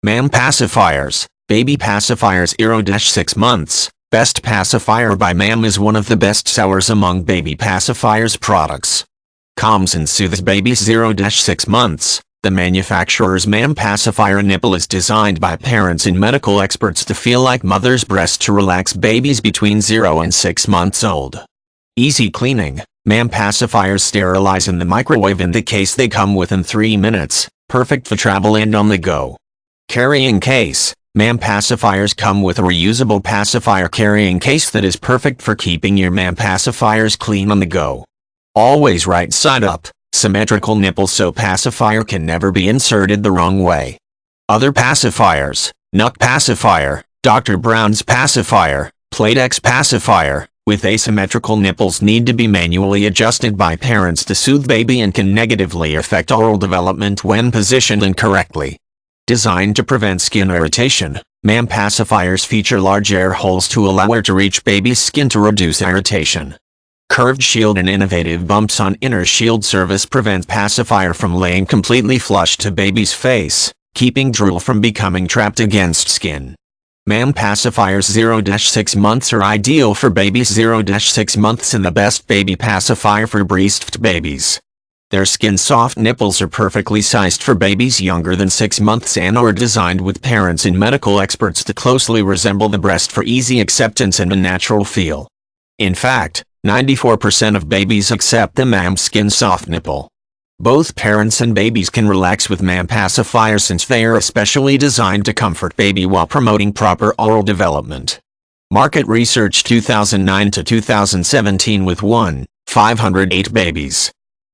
MAM Pacifiers, Baby Pacifiers 0-6 months. Best Pacifier by MAM is one of the best sellers among Baby Pacifiers products. Calms and soothes babies 0-6 months. The manufacturer's MAM Pacifier nipple is designed by parents and medical experts to feel like mother's breast to relax babies between 0 and 6 months old. Easy cleaning. MAM Pacifiers sterilize in the microwave in the case they come within 3 minutes, perfect for travel and on the go. Carrying case. MAM Pacifiers come with a reusable pacifier carrying case that is perfect for keeping your MAM Pacifiers clean on the go. Always right side up, symmetrical nipple so pacifier can never be inserted the wrong way. Other pacifiers: Nuck Pacifier, Dr. Brown's Pacifier, Playtex Pacifier, with asymmetrical nipples need to be manually adjusted by parents to soothe baby and can negatively affect oral development when positioned incorrectly. Designed to prevent skin irritation, MAM Pacifiers feature large air holes to allow air to reach baby's skin to reduce irritation. Curved shield and innovative bumps on inner shield surface prevent pacifier from laying completely flush to baby's face, keeping drool from becoming trapped against skin. MAM Pacifiers 0-6 months are ideal for babies 0-6 months and the best baby pacifier for breastfed babies. Their skin-soft nipples are perfectly sized for babies younger than 6 months and are designed with parents and medical experts to closely resemble the breast for easy acceptance and a natural feel. In fact, 94% of babies accept the MAM skin-soft nipple. Both parents and babies can relax with MAM Pacifiers since they are especially designed to comfort baby while promoting proper oral development. Market research 2009 to 2017 with 1,508 babies.